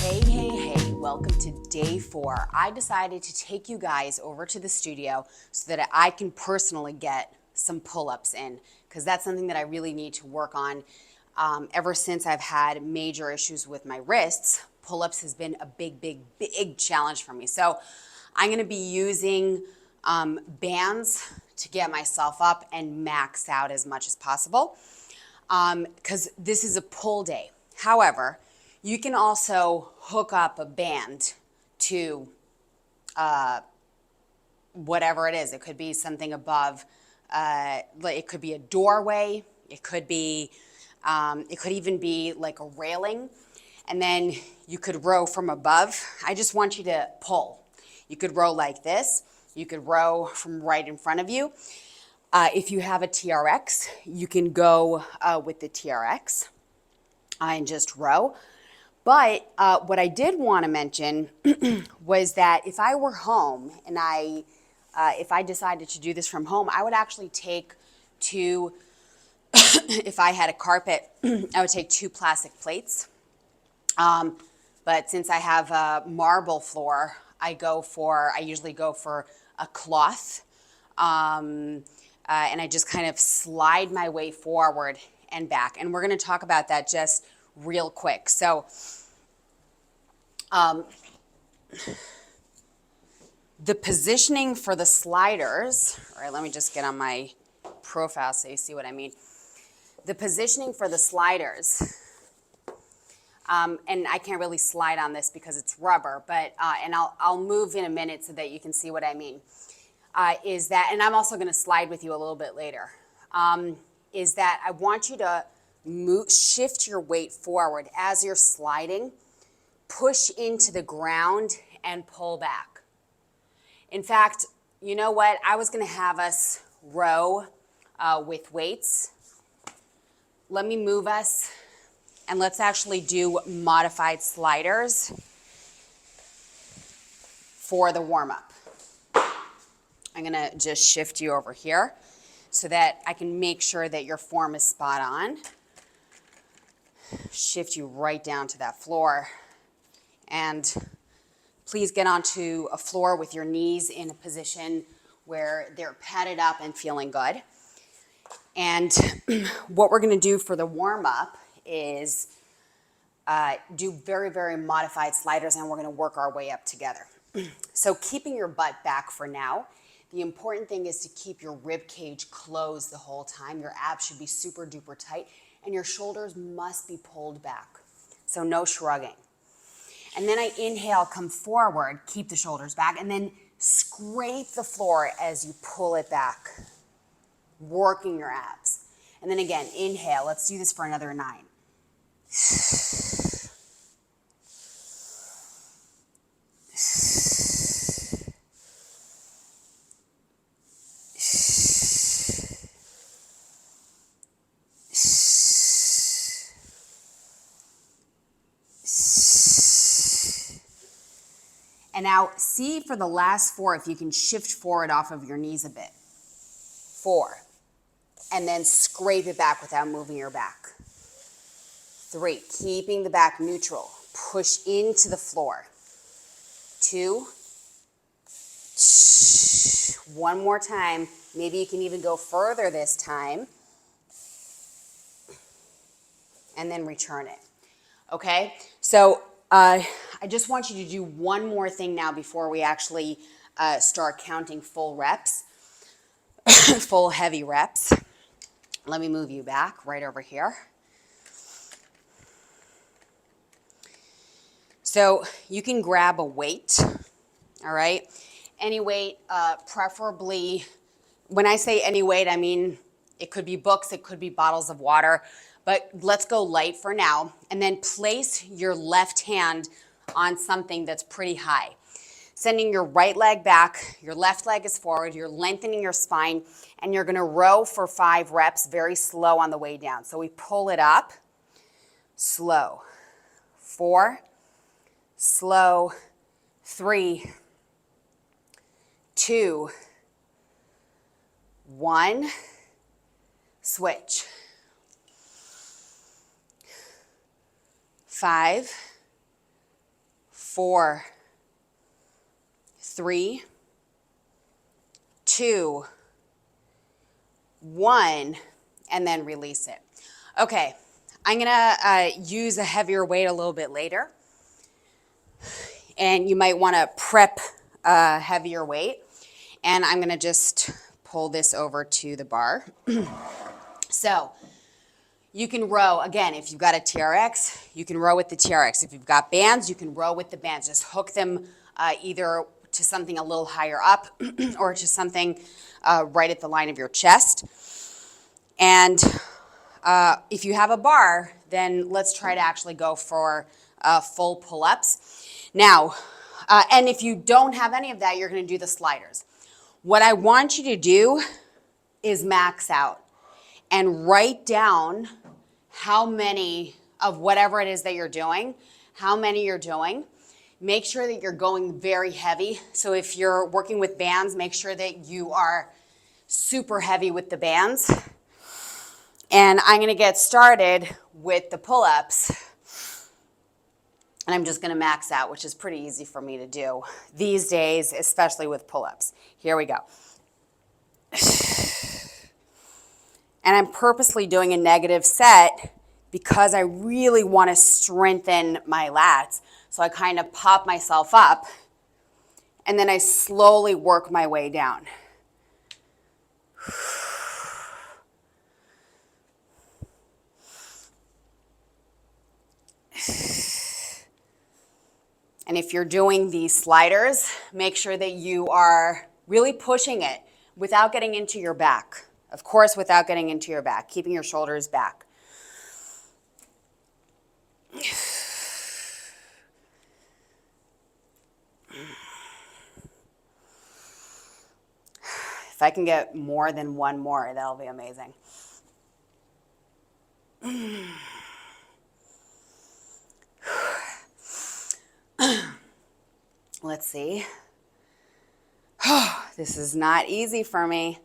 Hey, welcome to day 4. I decided to take you guys over to the studio so that I can personally get some pull-ups in, because that's something that I really need to work on. Ever since I've had major issues with my wrists, pull-ups has been a big challenge for me. So I'm gonna be using bands to get myself up and max out as much as possible, because this is a pull day. However, you can also hook up a band to whatever it is. It could be something above, it could be a doorway, it could even be like a railing, and then you could row from above. I just want you to pull. You could row like this. You could row from right in front of you. If you have a TRX, you can go with the TRX and just row. But what I did want to mention was that if I were home and if I decided to do this from home, I would actually take two, if I had a carpet, I would take 2 plastic plates. But since I have a marble floor, I usually go for a cloth. And I just kind of slide my way forward and back. And we're going to talk about that just real quick. So the positioning for the sliders, all right, let me just get on my profile so you see what I mean. The positioning for the sliders, and I can't really slide on this because it's rubber, but, and I'll move in a minute so that you can see what I mean, is that, and I'm also going to slide with you a little bit later, is that I want you to shift your weight forward as you're sliding, push into the ground and pull back. In fact, you know what? I was going to have us row with weights. Let me move us and let's actually do modified sliders for the warm-up. I'm going to just shift you over here so that I can make sure that your form is spot on. Shift you right down to that floor. And please get onto a floor with your knees in a position where they're padded up and feeling good. And what we're going to do for the warm-up is do very modified sliders, and we're going to work our way up together. So keeping your butt back for now. The important thing is to keep your rib cage closed the whole time. Your abs should be super duper tight, and your shoulders must be pulled back. So no shrugging. And then I inhale, come forward, keep the shoulders back, and then scrape the floor as you pull it back, working your abs. And then again, inhale. Let's do this for another 9. And now see for the last 4 if you can shift forward off of your knees a bit. 4. And then scrape it back without moving your back. 3. Keeping the back neutral. Push into the floor. 2. 1 more time. Maybe you can even go further this time. And then return it. Okay? So I just want you to do one more thing now before we actually start counting full reps, full heavy reps. Let me move you back right over here. So you can grab a weight, all right? Any weight, preferably, when I say any weight, I mean it could be books, it could be bottles of water, but let's go light for now. And then place your left hand on something that's pretty high. Sending your right leg back, your left leg is forward, you're lengthening your spine, and you're gonna row for 5 reps, very slow on the way down. So we pull it up, slow. 4, slow. 3, 2, 1, switch. 5, 4, 3, 2, 1, and then release it. Okay, I'm gonna use a heavier weight a little bit later, and you might wanna prep a heavier weight, and I'm gonna just pull this over to the bar. So, you can row, again, if you've got a TRX, you can row with the TRX. If you've got bands, you can row with the bands. Just hook them either to something a little higher up or to something right at the line of your chest. And if you have a bar, then let's try to actually go for full pull-ups. Now, and if you don't have any of that, you're gonna do the sliders. What I want you to do is max out and write down how many of whatever it is that you're doing, how many you're doing. Make sure that you're going very heavy. So if you're working with bands, make sure that you are super heavy with the bands. And I'm gonna get started with the pull-ups. And I'm just gonna max out, which is pretty easy for me to do these days, especially with pull-ups. Here we go. And I'm purposely doing a negative set because I really want to strengthen my lats. So I kind of pop myself up and then I slowly work my way down. And if you're doing these sliders, make sure that you are really pushing it without getting into your back. Of course, without getting into your back, keeping your shoulders back. If I can get more than one more, that'll be amazing. Let's see. This is not easy for me.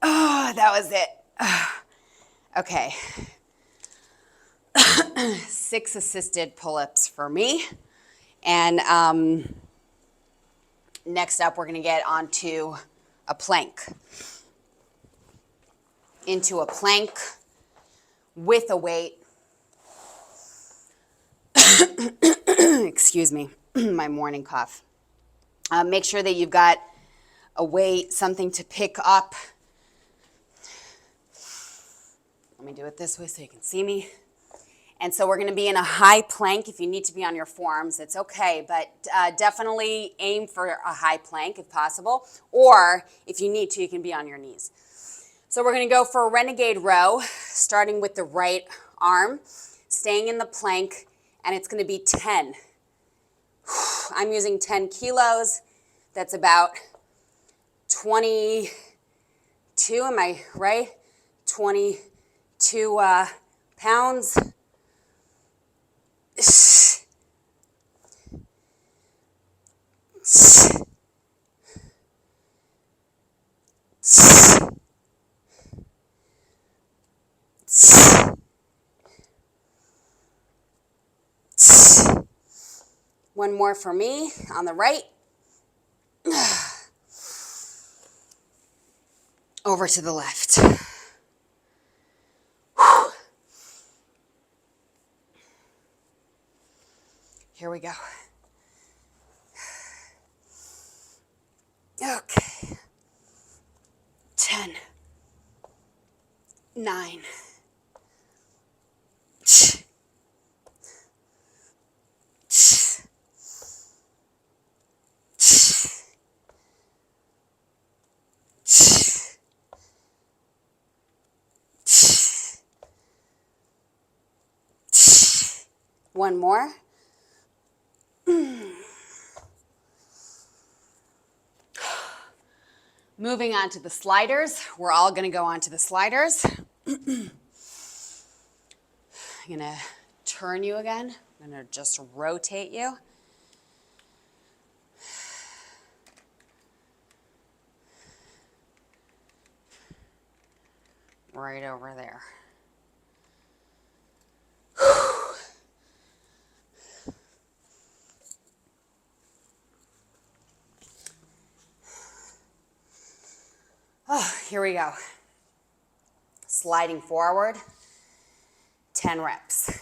Oh, that was it. Okay. 6 assisted pull-ups for me. And next up, we're going to get onto a plank. Into a plank with a weight. Excuse me, my morning cough. Make sure that you've got a weight, something to pick up. Let me do it this way so you can see me. And so we're going to be in a high plank. If you need to be on your forearms, it's okay, but definitely aim for a high plank if possible. Or if you need to, you can be on your knees. So we're going to go for a renegade row, starting with the right arm, staying in the plank, and it's going to be 10. I'm using 10 kilos. That's about 22, am I right? 22 pounds. One more for me on the right. Over to the left. Here we go. Okay. 10, 9, 1 more. Moving on to the sliders. We're all going to go on to the sliders. I'm going to turn you again. I'm going to just rotate you. Right over there. Here we go. Sliding forward, 10 reps.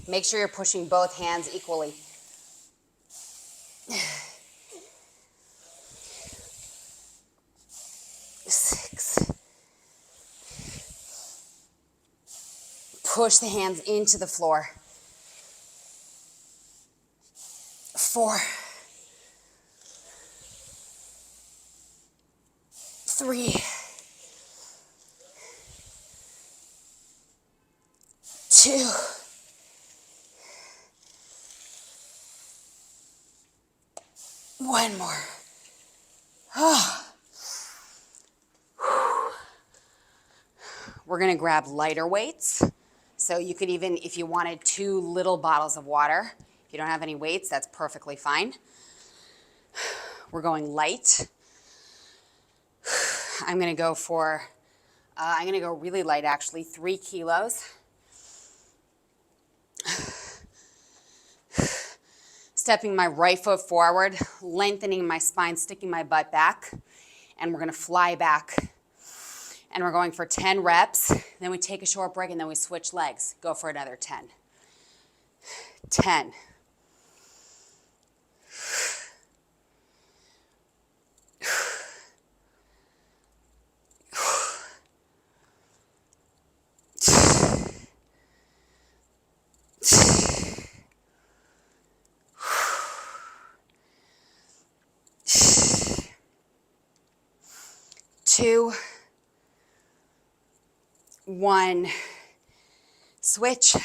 Make sure you're pushing both hands equally. Six. Push the hands into the floor. 4. 3. 2. 1 more. We're going to grab lighter weights. So you could even, if you wanted 2 little bottles of water, if you don't have any weights, that's perfectly fine. We're going light. I'm going to go for, I'm going to go really light actually, 3 kilos. Stepping my right foot forward, lengthening my spine, sticking my butt back, and we're going to fly back. And we're going for 10 reps. Then we take a short break, and then we switch legs. Go for another 10. 10. 2, 1, switch.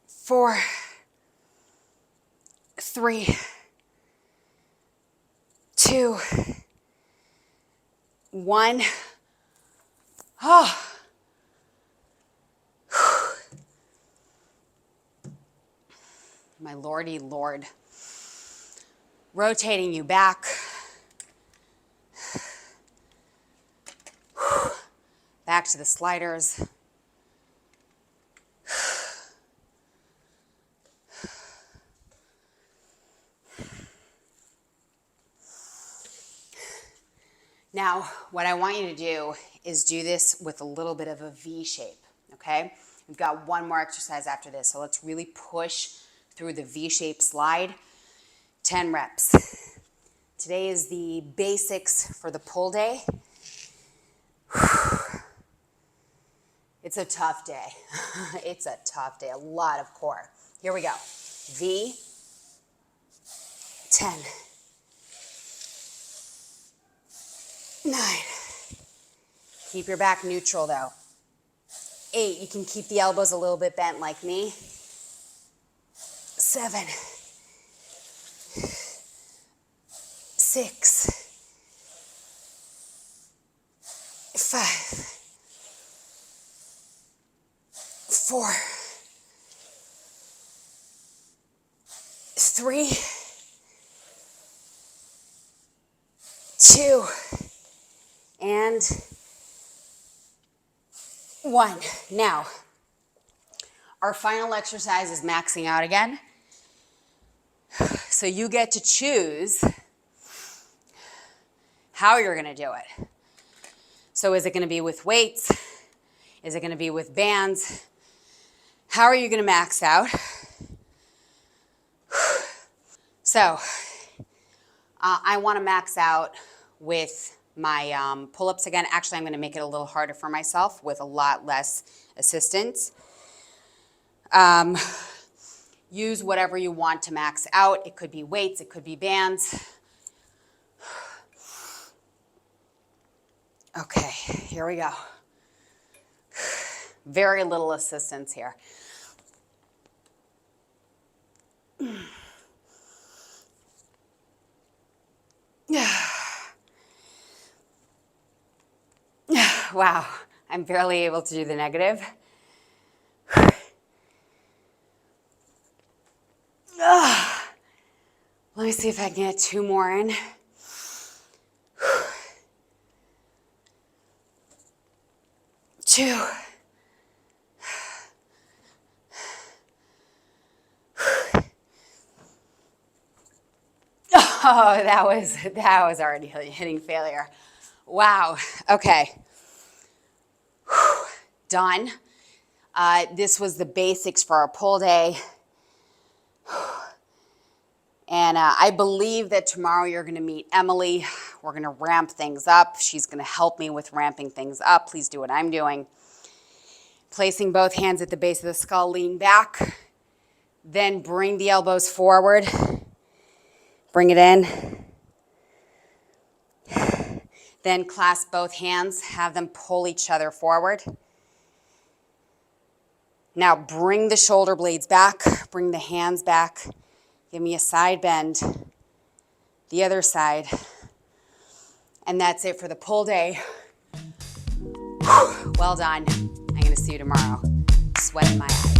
4, 3, 2, 1. Oh. My lordy lord. Rotating you back. Back to the sliders. Now, what I want you to do is do this with a little bit of a V shape, okay? We've got one more exercise after this, so let's really push through the V-shaped slide. 10 reps. Today is the basics for the pull day. It's a tough day. It's a tough day, a lot of core. Here we go. V, 10, 9. Keep your back neutral though. 8, you can keep the elbows a little bit bent like me. 7, 6, 5, 4, 3, 2, and 1. Now, our final exercise is maxing out again. So you get to choose how you're going to do it. So is it going to be with weights? Is it going to be with bands? How are you going to max out? So I want to max out with my pull-ups again. Actually, I'm going to make it a little harder for myself with a lot less assistance. Use whatever you want to max out. It could be weights, it could be bands. Okay, here we go. Very little assistance here. Wow, I'm barely able to do the negative. Let me see if I can get 2 more in. 2. Oh, that was already hitting failure. Wow. Okay. Done. This was the basics for our pull day. And I believe that tomorrow you're going to meet Emily. We're going to ramp things up. She's going to help me with ramping things up. Please do what I'm doing. Placing both hands at the base of the skull, lean back. Then bring the elbows forward. Bring it in. Then clasp both hands. Have them pull each other forward. Now bring the shoulder blades back. Bring the hands back. Give me a side bend. The other side. And that's it for the pull day. Well done. I'm going to see you tomorrow. Sweat in my eyes.